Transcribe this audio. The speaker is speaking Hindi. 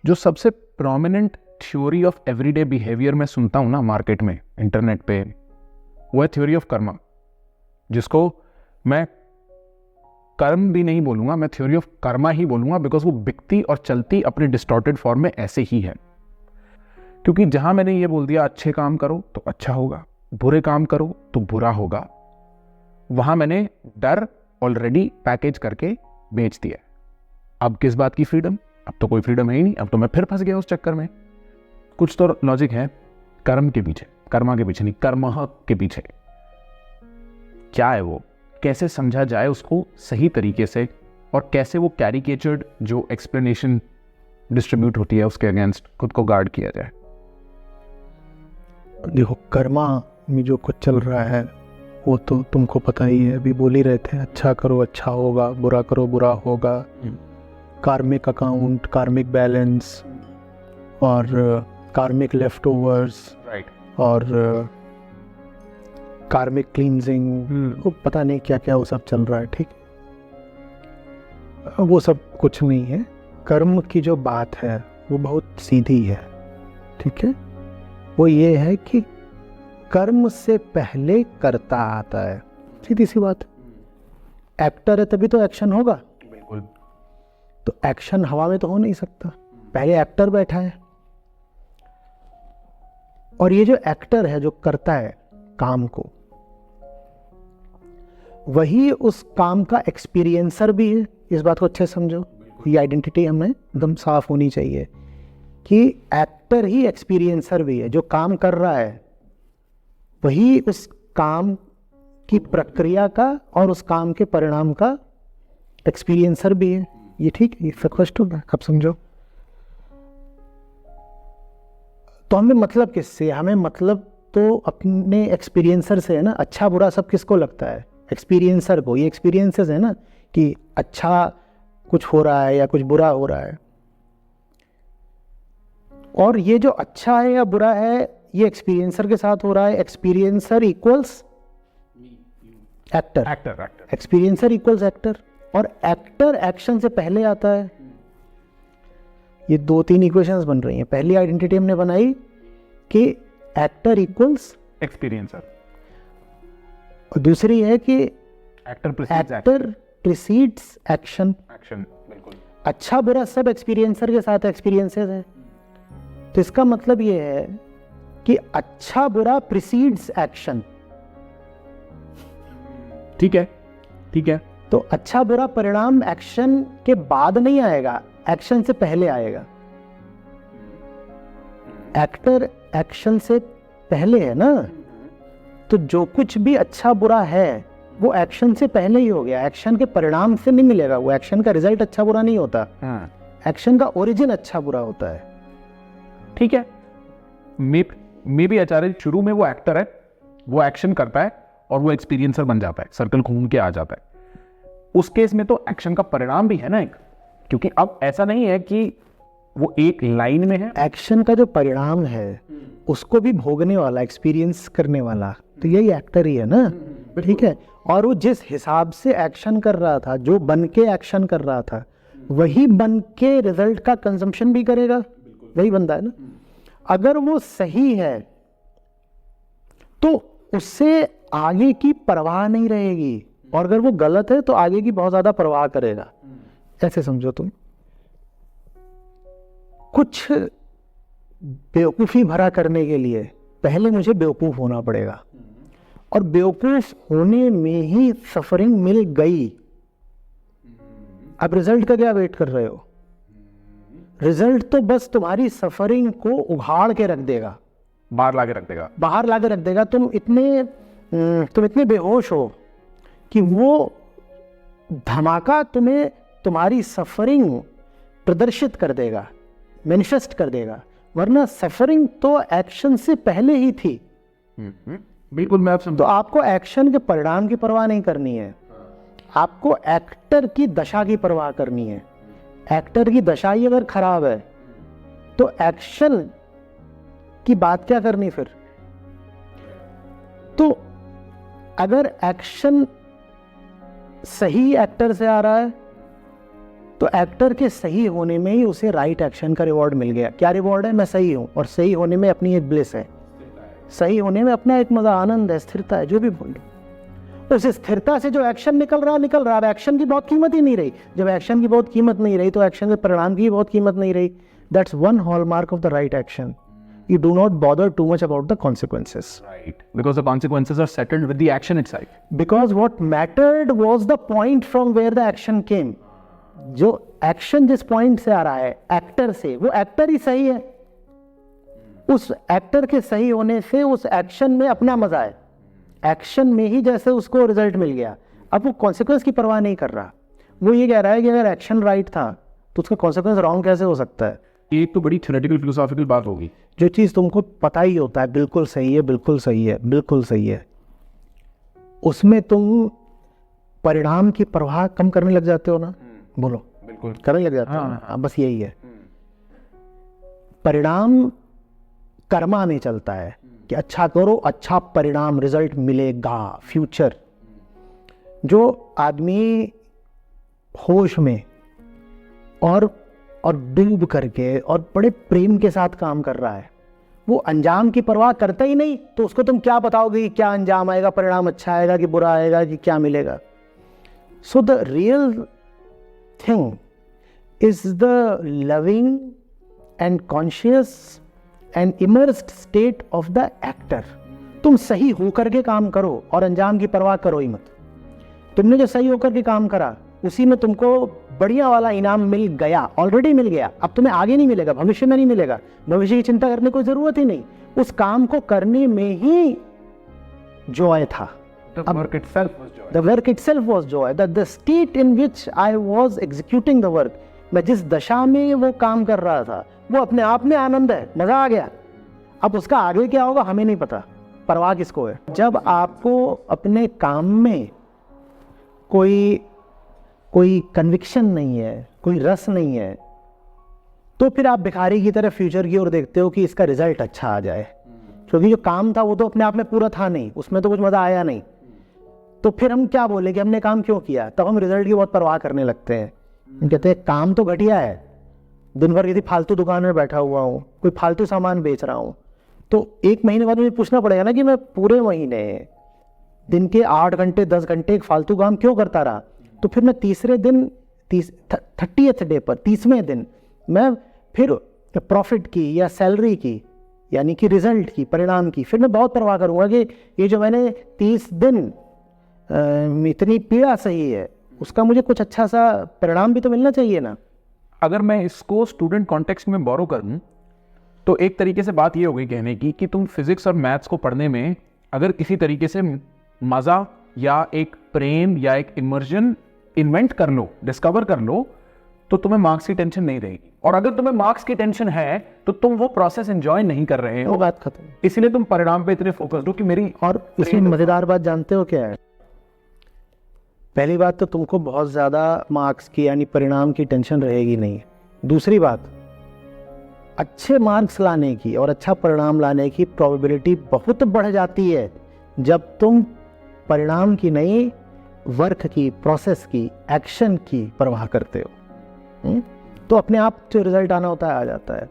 जो सबसे prominent theory of everyday behaviour मैं सुनता हूँ ना मार्केट में, इंटरनेट पे, वो है थ्योरी ऑफ कर्मा, जिसको मैं कर्म भी नहीं बोलूँगा, मैं थ्योरी ऑफ कर्मा ही बोलूँगा, बिकॉज वो बिकती और चलती अपने डिस्टॉर्टेड फॉर्म में ऐसे ही है। क्योंकि जहाँ मैंने ये बोल दिया अच्छे काम करो तो अच्छा होगा, बुरे काम करो तो बुरा होगा, वहाँ मैंने डर ऑलरेडी पैकेज करके बेच दिया। अब किस बात की फ्रीडम? अब तो कोई फ्रीडम है ही नहीं, अब तो मैं फिर फंस गया उस चक्कर में। कुछ तो लॉजिक है कर्म के पीछे, कर्मा के पीछे नहीं, कर्मः के पीछे। क्या है वो? कैसे समझा जाए उसको सही तरीके से, और कैसे वो कैरिकेचर्ड जो एक्सप्लेनेशन डिस्ट्रीब्यूट होती है उसके अगेंस्ट खुद को गार्ड किया जाए? देखो, कर्मा में जो कुछ चल रहा है वो तो तुमको पता ही है, अभी बोल ही रहे थे, अच्छा करो अच्छा होगा, बुरा करो बुरा होगा, कार्मिक अकाउंट, कार्मिक बैलेंस और कार्मिक लेफ्ट ओवर्स, राइट, और कार्मिक क्लींजिंग, वो पता नहीं क्या क्या वो सब चल रहा है। ठीक, वो सब कुछ नहीं है। कर्म की जो बात है वो बहुत सीधी है। ठीक है, वो ये है कि कर्म से पहले कर्ता आता है। सीधी सी बात। एक्टर है तभी तो एक्शन होगा। बिल्कुल। तो एक्शन हवा में तो हो नहीं सकता, पहले एक्टर बैठा है। और ये जो एक्टर है जो करता है काम को, वही उस काम का एक्सपीरियंसर भी है। इस बात को अच्छे से समझो, ये आइडेंटिटी हमें एकदम साफ होनी चाहिए कि एक्टर ही एक्सपीरियंसर भी है। जो काम कर रहा है वही उस काम की प्रक्रिया का और उस काम के परिणाम का एक्सपीरियंसर भी है। ये ठीक है, ये स्पष्ट होगा, अब समझो। तो हमें मतलब किससे? हमें मतलब तो अपने एक्सपीरियंसर से है ना। अच्छा बुरा सब किसको लगता है? एक्सपीरियंसर को। ये एक्सपीरियंसेस है ना कि अच्छा कुछ हो रहा है या कुछ बुरा हो रहा है। और ये जो अच्छा है या बुरा है ये एक्सपीरियंसर के साथ हो रहा है। Experiencer equals actor, experiencer equals actor, और एक्टर एक्शन से पहले आता है। ये 2-3 इक्वेशंस बन रही हैं। पहली आइडेंटिटी हमने बनाई कि एक्टर इक्वल्स एक्सपीरियंसर, और दूसरी है कि एक्टर प्रीसीड्स एक्शन। बिल्कुल। अच्छा बुरा सब एक्सपीरियंसर के साथ एक्सपीरियंसेस है। तो इसका मतलब ये है कि अच्छा बुरा प्रीसीड्स एक्शन। ठीक है, ठीक है। तो अच्छा बुरा परिणाम एक्शन के बाद नहीं आएगा, एक्शन से पहले आएगा। एक्टर एक्शन से पहले है ना, तो जो कुछ भी अच्छा बुरा है वो एक्शन से पहले ही हो गया। एक्शन के परिणाम से नहीं मिलेगा, वो एक्शन का रिजल्ट अच्छा बुरा नहीं होता। एक्शन का ओरिजिन अच्छा बुरा होता है। ठीक है, मे बी आचार्य शुरू में वो एक्टर है, वो एक्शन करता है और वो एक्सपीरियंसर बन जाता है, सर्कल घूम के आ जाता है। उस केस में तो एक्शन का परिणाम भी है ना एक, क्योंकि अब ऐसा नहीं है कि वो एक लाइन में है। एक्शन का जो परिणाम है उसको भी भोगने वाला, एक्सपीरियंस करने वाला, तो यही एक्टर ही है ना। ठीक है, और वो जिस हिसाब से एक्शन कर रहा था, जो बन के एक्शन कर रहा था, वही बन के रिजल्ट का कंजम्पशन भी करेगा। वही बंदा है ना। अगर वो सही है तो उससे आगे की परवाह नहीं रहेगी, और अगर वो गलत है तो आगे की बहुत ज्यादा परवाह करेगा। ऐसे समझो तुम। कुछ बेवकूफ़ी भरा करने के लिए पहले मुझे बेवकूफ़ होना पड़ेगा, और बेवकूफ़ होने में ही सफरिंग मिल गई। अब रिजल्ट का क्या वेट कर रहे हो? रिजल्ट तो बस तुम्हारी सफरिंग को उघाड़ के रख देगा, बाहर लाके रख देगा, बाहर लाके रख देगा। तुम इतने बेहोश हो कि वो धमाका तुम्हें तुम्हारी सफरिंग प्रदर्शित कर देगा, मैनिफेस्ट कर देगा। वरना सफरिंग तो एक्शन से पहले ही थी। बिल्कुल, मैं आप तो आपको एक्शन के परिणाम की परवाह नहीं करनी है, आपको एक्टर की दशा की परवाह करनी है। एक्टर की दशा ही अगर खराब है तो एक्शन की बात क्या करनी फिर? तो अगर एक्शन सही एक्टर से आ रहा है तो एक्टर के सही होने में ही उसे राइट एक्शन का रिवॉर्ड मिल गया। क्या रिवॉर्ड है? मैं सही हूँ, और सही होने में अपनी एक ब्लिस है, सही होने में अपना एक मजा, आनंद है, स्थिरता है, जो भी बोल लो। उस स्थिरता से जो एक्शन निकल रहा, अब एक्शन की बहुत कीमत ही नहीं रही। जब एक्शन की बहुत कीमत नहीं रही तो एक्शन के परिणाम की बहुत कीमत नहीं रही। That's one hallmark of the right action. You do not bother too much about the consequences. Right. Because the consequences are settled with the action itself. Because what mattered was the point from where the action came. जो एक्शन जिस पॉइंट से आ रहा है, एक्टर से, वो एक्टर ही सही है। उस एक्टर के सही होने से उस एक्शन में अपना मजा है, एक्शन में ही जैसे उसको रिजल्ट मिल गया। अब वो कॉन्सिक्वेंस की परवाह नहीं कर रहा। वो ये कह रहा है कि अगर एक्शन राइट था तो उसका कॉन्सिक्वेंस रॉन्ग कैसे हो सकता है। ये तो बड़ी थ्योरेटिकल फिलोसॉफिकल बात होगी। जो चीज़ तुमको पता ही होता है बिल्कुल सही है, बिल्कुल सही है, बिल्कुल सही है, उसमें तुम परिणाम की परवाह कम करने लग जाते हो ना। बोलो। बिल्कुल करने लग जाते हो। हाँ, बस यही है। परिणाम कर्मा में चलता है कि अच्छा करो, अच्छा परिणाम, रिजल्ट मिलेगा, फ्यूचर। जो आदमी होश में और डूब करके और बड़े प्रेम के साथ काम कर रहा है, वो अंजाम की परवाह करता ही नहीं। तो उसको तुम क्या बताओगे कि क्या अंजाम आएगा, परिणाम अच्छा आएगा कि बुरा आएगा कि क्या मिलेगा। So the real thing is the loving and conscious and immersed state of the actor. तुम सही होकर के काम करो और अंजाम की परवाह करो ही मत। तुमने जो सही होकर के काम करा उसी में तुमको बढ़िया वाला इनाम मिल गया, ऑलरेडी मिल गया। अब तुम्हें आगे नहीं मिलेगा, भविष्य में नहीं मिलेगा, भविष्य की चिंता करने की कोई जरूरत ही नहीं। उस काम को करने में ही जॉय था। The work itself was joy. The work itself was joy. The state in which I was executing the work, मैं जिस दशा में वो काम कर रहा था वो अपने आप में आनंद है, मजा आ गया। अब उसका आगे क्या होगा हमें नहीं पता, परवाह किसको है। जब आपको अपने काम में कोई कन्विक्शन नहीं है, कोई रस नहीं है, तो फिर आप भिखारी की तरह फ्यूचर की ओर देखते हो कि इसका रिजल्ट अच्छा आ जाए। क्योंकि जो काम था वो तो अपने आप में पूरा था नहीं, उसमें तो कुछ मजा आया नहीं। तो फिर हम क्या बोले कि हमने काम क्यों किया, तब हम रिजल्ट की बहुत परवाह करने लगते हैं। हम कहते हैं काम तो घटिया है, दिन भर किसी फालतू दुकान में बैठा हुआ हूँ, कोई फालतू सामान बेच रहा हूँ। तो एक महीने बाद मुझे पूछना पड़ेगा ना कि मैं पूरे महीने दिन के 8 घंटे 10 घंटे एक फालतू काम क्यों करता रहा। तो फिर मैं तीसरे दिन 30th डे पर, 30वें दिन मैं फिर प्रॉफिट की या सैलरी की, यानी कि रिजल्ट की, परिणाम की, फिर मैं बहुत परवाह करूँगा कि ये जो मैंने 30 दिन इतनी पीड़ा सही है, उसका मुझे कुछ अच्छा सा परिणाम भी तो मिलना चाहिए ना। अगर मैं इसको स्टूडेंट कॉन्टेक्स्ट में बोरो करूं तो एक तरीके से बात ये हो गई कहने की कि तुम फिजिक्स और मैथ्स को पढ़ने में अगर किसी तरीके से मज़ा या एक प्रेम या एक इमर्जन इन्वेंट कर लो, डिस्कवर कर लो, तो तुम्हें मार्क्स की टेंशन नहीं रहेगी। और अगर तुम्हें मार्क्स की टेंशन है तो तुम वो प्रोसेस एंजॉय नहीं कर रहे हो, वो बात खत्म। इसीलिए तुम परिणाम पे इतने फोकस्ड हो कि मेरी। और इसमें मज़ेदार बात जानते हो क्या है? पहली बात तो तुमको बहुत ज़्यादा मार्क्स की यानी परिणाम की टेंशन रहेगी नहीं। दूसरी बात, अच्छे मार्क्स लाने की और अच्छा परिणाम लाने की प्रोबेबिलिटी बहुत बढ़ जाती है जब तुम परिणाम की नहीं, वर्क की, प्रोसेस की, एक्शन की परवाह करते हो। तो अपने आप जो रिजल्ट आना होता है आ जाता है।